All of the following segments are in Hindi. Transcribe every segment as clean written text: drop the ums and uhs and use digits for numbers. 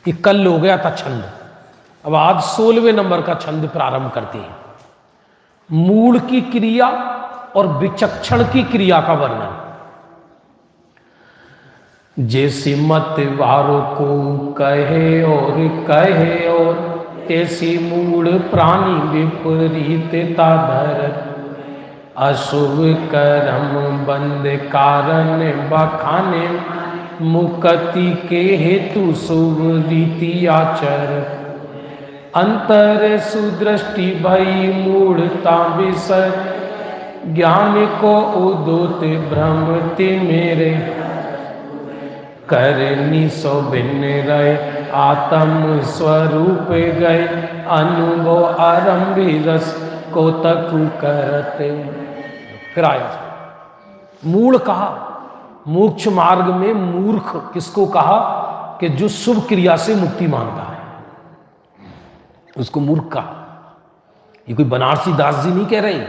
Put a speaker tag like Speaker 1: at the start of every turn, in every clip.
Speaker 1: कि कल हो गया था छंद, अब आज 16वें नंबर का छंद प्रारंभ करते हैं। मूल की क्रिया और विचक्षण की क्रिया का वर्णन। जैसी मत वारों को कहे और तैसी मूल प्राणी विपरीतता धर, अशुभ कर्म बंद कारण बखाने, मुक्ति के हेतु शुभ रीति आचर, अंतर सुदृष्टि भई मूढ़ता विसर, ज्ञान को उदोत भ्रमति मेरे, करनी सो भिन्न रहे आत्म स्वरूप गए, अनुभव आरंभी रस को तकु करते। फिर आया मूल कहा, मोक्ष मार्ग में मूर्ख किसको कहा कि जो शुभ क्रिया से मुक्ति मांगता है, उसको मूर्ख कहा। ये कोई बनारसी दास जी नहीं कह रहे,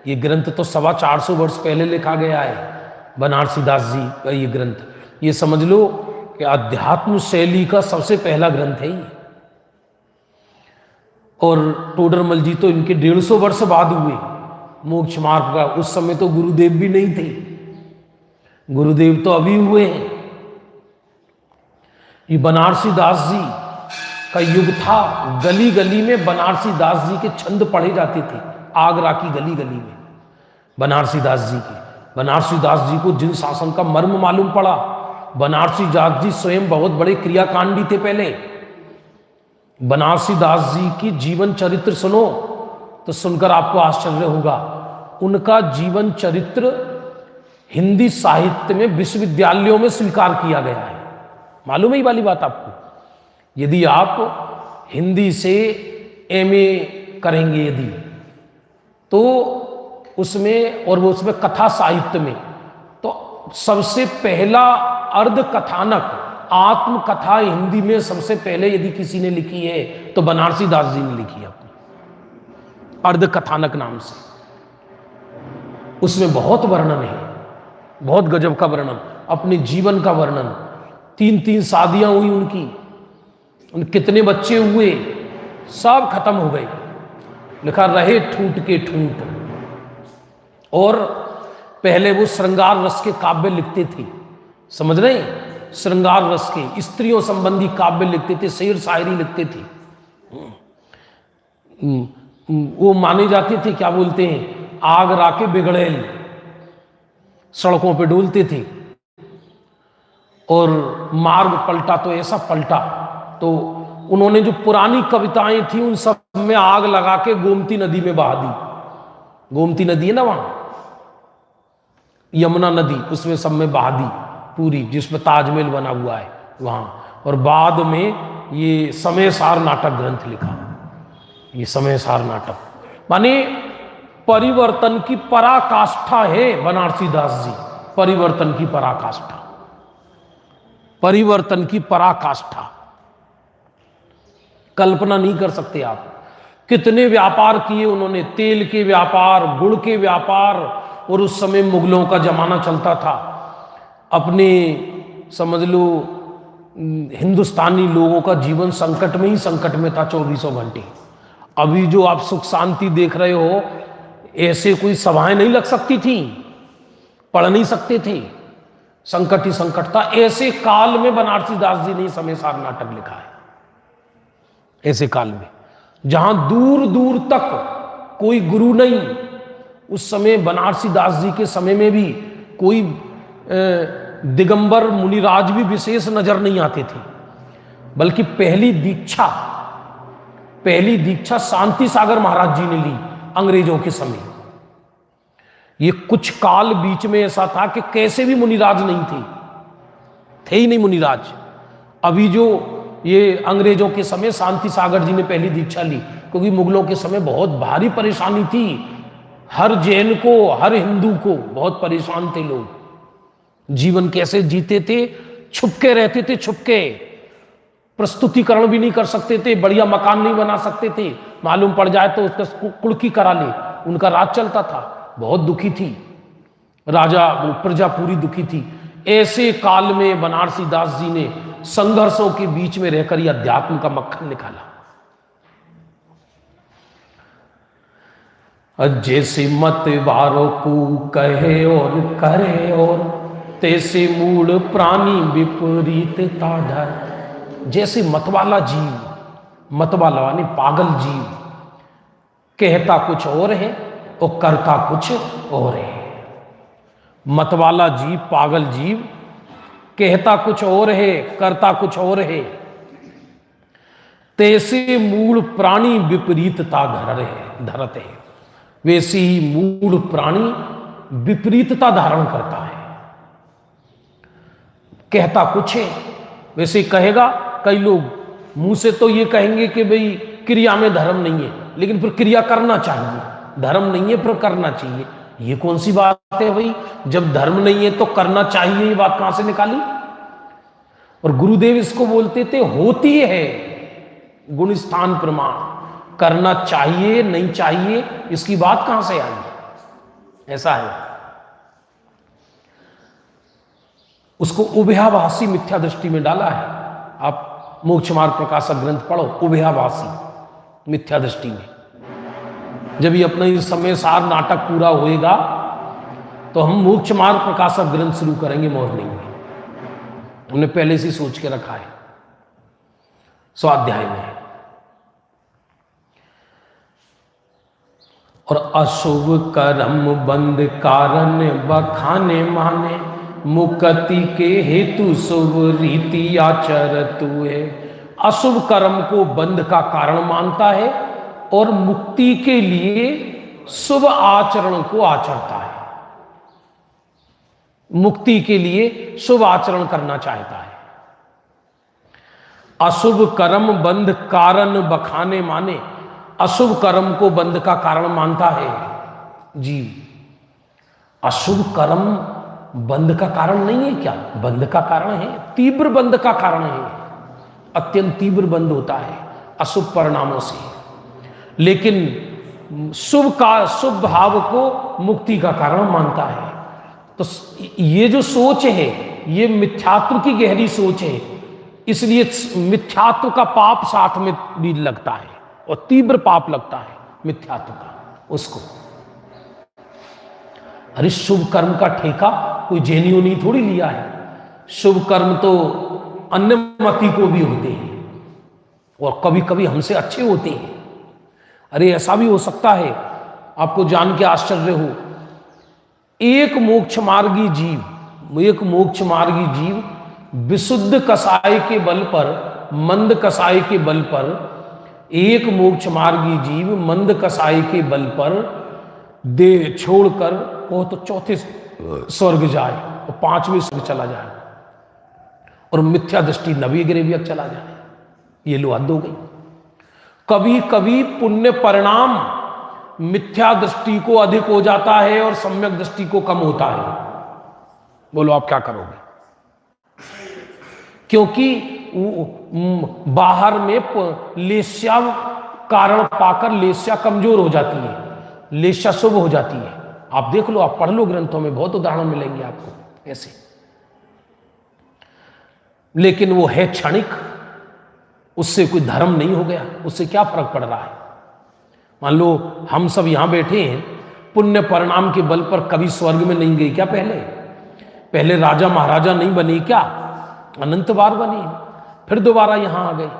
Speaker 1: ये ग्रंथ तो 425 वर्ष पहले लिखा गया है, बनारसी दास जी का ये ग्रंथ। ये समझ लो कि अध्यात्म शैली का सबसे पहला ग्रंथ है ये। और टोडरमल जी तो इनके 150 वर्ष बाद हुए मोक्ष मार्ग का। उस समय तो गुरुदेव भी नहीं थे, गुरुदेव तो अभी हुए हैं। ये बनारसी दास जी का युग था। गली गली में बनारसी दास जी के छंद पढ़े जाते थे, आगरा की गली गली में बनारसी दास जी के। बनारसी दास जी को जिन शासन का मर्म मालूम पड़ा, बनारसी दास जी स्वयं बहुत बड़े क्रियाकांडी थे पहले। बनारसी दास जी की जीवन चरित्र सुनो तो सुनकर आपको आश्चर्य होगा। उनका जीवन चरित्र हिंदी साहित्य में विश्वविद्यालयों में स्वीकार किया गया है। मालूम है ये वाली बात आपको? यदि आप हिंदी से एमए करेंगे यदि, तो उसमें, और वो उसमें कथा साहित्य में, तो सबसे पहला अर्ध कथानक आत्मकथा हिंदी में सबसे पहले यदि किसी ने लिखी है तो बनारसी दास जी ने लिखी है अपनी, अर्ध कथानक नाम से। उसमें बहुत वर्णन है, बहुत गजब का वर्णन, अपने जीवन का वर्णन। 3-3 शादियां हुई उनकी, उन कितने बच्चे हुए, सब खत्म हो गए। लिखा रहे ठूंठ के ठूंठ। और पहले वो श्रृंगार रस के काव्य लिखते थे, समझ रहे? श्रृंगार रस के, स्त्रियों संबंधी काव्य लिखते थे, शेर शायरी लिखते थे। वो माने जाते थे, क्या बोलते हैं, आग राके बिगड़ेल, सड़कों पे डोलते थे। और मार्ग पलटा तो ऐसा पलटा, तो उन्होंने जो पुरानी कविताएं थी उन सब में आग लगा के गोमती नदी में बहा दी। गोमती नदी है ना वहां, यमुना नदी, उसमें सब में बहा दी पूरी, जिसमें ताजमहल बना हुआ है वहां। और बाद में ये समय सार नाटक ग्रंथ लिखा, ये समय सार नाटक। माने परिवर्तन की पराकाष्ठा है बनारसी दास जी, परिवर्तन की पराकाष्ठा, परिवर्तन की पराकाष्ठा। कल्पना नहीं कर सकते आप। कितने व्यापार किए उन्होंने, तेल के व्यापार, गुड़ के व्यापार। और उस समय मुगलों का जमाना चलता था, अपने समझ लो हिंदुस्तानी लोगों का जीवन संकट में ही संकट में था 24 घंटे। अभी जो आप सुख शांति देख रहे हो, ऐसे कोई सभाएं नहीं लग सकती थी, पढ़ नहीं सकते थे, संकट ही संकट था। ऐसे काल में बनारसी दास जी ने समय सार नाटक लिखा है। ऐसे काल में जहां दूर दूर तक कोई गुरु नहीं, उस समय बनारसी दास जी के समय में भी कोई दिगंबर मुनिराज भी विशेष नजर नहीं आते थे। बल्कि पहली दीक्षा शांति सागर महाराज जी ने ली अंग्रेजों के समय। ये कुछ काल बीच में ऐसा था कि कैसे भी मुनिराज नहीं थे ही नहीं मुनिराज। अभी जो ये अंग्रेजों के समय शांति सागर जी ने पहली दीक्षा ली, क्योंकि मुगलों के समय बहुत भारी परेशानी थी। हर जैन को, हर हिंदू को बहुत परेशान थे लोग। जीवन कैसे जीते थे, छुपके रहते थे, छुपके, प्रस्तुतिकरण भी नहीं कर सकते थे, बढ़िया मकान नहीं बना सकते थे, मालूम पड़ जाए तो उसका कुड़की करा ले, उनका राज चलता था। बहुत दुखी थी प्रजा पूरी दुखी थी। ऐसे काल में बनारसी दास जी ने संघर्षों के बीच में रहकर ये अध्यात्म का मक्खन निकाला। जैसे मत वारों को कहे और करे और तैसे मूल प्राणी विपरीत ताधर। जैसे मतवाला जीव, मतवाला यानी पागल जीव, कहता कुछ और है और करता कुछ और है। मतवाला जीव, पागल जीव, कहता कुछ और है, करता कुछ और है। तैसे मूल प्राणी विपरीतता धरत है, वैसे ही मूल प्राणी विपरीतता धारण करता है। कहता कुछ है, वैसे कहेगा। कई लोग मुंह से तो ये कहेंगे कि भाई क्रिया में धर्म नहीं है, लेकिन फिर क्रिया करना चाहिए। धर्म नहीं है पर करना चाहिए, ये कौन सी बात है भाई? जब धर्म नहीं है तो करना चाहिए, ये बात कहां से निकाली? और गुरुदेव इसको बोलते थे होती है गुण स्थान प्रमाण। करना चाहिए नहीं चाहिए इसकी बात कहां से आई? ऐसा है। उसको उभयाभासी मिथ्या दृष्टि में डाला है। आप मोक्ष मार्ग प्रकाशक ग्रंथ पढ़ो, उभयाभासी मिथ्या दृष्टि में। जब ये अपना समय सार नाटक पूरा होएगा तो हम मोक्ष मार्ग प्रकाशक ग्रंथ शुरू करेंगे मॉर्निंग में। हमने पहले से सोच के रखा है, 100 अध्याय में। और अशुभ कर्म बंद कारण बखाने माने, मुक्ति के हेतु शुभ रीति आचरतु है। अशुभ कर्म को बंध का कारण मानता है और मुक्ति के लिए शुभ आचरण को आचरता है। मुक्ति के लिए शुभ आचरण करना चाहता है। अशुभ कर्म बंध कारण बखाने माने, अशुभ कर्म को बंध का कारण मानता है जीव। अशुभ कर्म बंध का कारण नहीं है क्या? बंध का कारण है, तीव्र बंध का कारण है। अत्यंत तीव्र बंध होता है अशुभ परिणामों से। लेकिन शुभ भाव को मुक्ति का कारण मानता है। तो ये जो सोच है ये मिथ्यात्व की गहरी सोच है, इसलिए मिथ्यात्व का पाप साथ में भी लगता है और तीव्र पाप लगता है मिथ्यात्व का उसको। अरे शुभ कर्म का ठेका कोई जैनियों ने थोड़ी लिया है। शुभ कर्म तो अन्य मती को भी होते हैं और कभी कभी हमसे अच्छे होते हैं। अरे ऐसा भी हो सकता है, आपको जान के आश्चर्य हो, एक मोक्ष मार्गी जीव विशुद्ध कसाय के बल पर, मंद कसाय के बल पर, एक मोक्ष मार्गी जीव मंद कसाय के बल पर देह छोड़कर वो तो चौथे स्वर्ग जाए और 5वें स्वर्ग चला जाए और मिथ्या दृष्टि 9वीं ग्रेवियत चला जाए। ये लो हद हो गई। कभी कभी पुण्य परिणाम मिथ्या दृष्टि को अधिक हो जाता है और सम्यक दृष्टि को कम होता है। बोलो आप क्या करोगे? क्योंकि बाहर में लेस्या कारण पाकर लेस्या कमजोर हो जाती है, लेस्या शुभ हो जाती है। आप देख लो, आप पढ़ लो ग्रंथों में, बहुत उदाहरण मिलेंगे आपको ऐसे। लेकिन वो है क्षणिक, उससे कोई धर्म नहीं हो गया, उससे क्या फर्क पड़ रहा है? मान लो हम सब यहां बैठे हैं, पुण्य परिणाम के बल पर कभी स्वर्ग में नहीं गए क्या? पहले राजा महाराजा नहीं बने क्या? अनंत बार बने, फिर दोबारा यहां आ गए।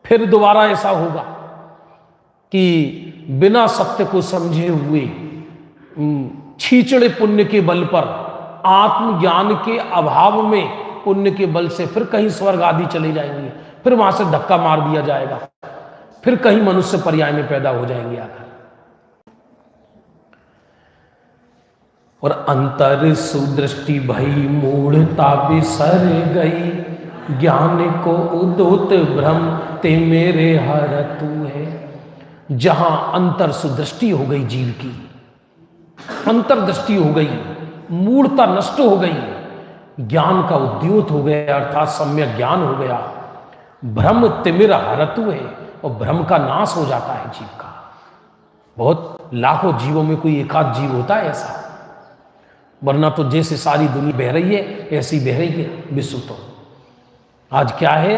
Speaker 1: फिर दोबारा ऐसा होगा कि बिना सत्य को समझे हुए छीचड़े पुण्य के बल पर, आत्मज्ञान के अभाव में पुण्य के बल से फिर कहीं स्वर्ग आदि चले जाएंगे, फिर वहां से धक्का मार दिया जाएगा, फिर कहीं मनुष्य पर्याय में पैदा हो जाएंगे आकर। और अंतर सुदृष्टि भई मूढ़ता बिसर गई, ज्ञान को उदोत भ्रम ते मेरे हर तू है। जहां अंतर सुदृष्टि हो गई, जीव की अंतर्दृष्टि हो गई, मूढ़ता नष्ट हो गई, ज्ञान का उद्योत हो गया, अर्थात सम्यक ज्ञान हो गया, भ्रम तिमिर हरतु है और भ्रम का नाश हो जाता है जीव का। बहुत लाखों जीवों में कोई एकाध जीव होता है ऐसा, वरना तो जैसे सारी दुनिया बह रही है ऐसी बह रही है विश्व तो। आज क्या है?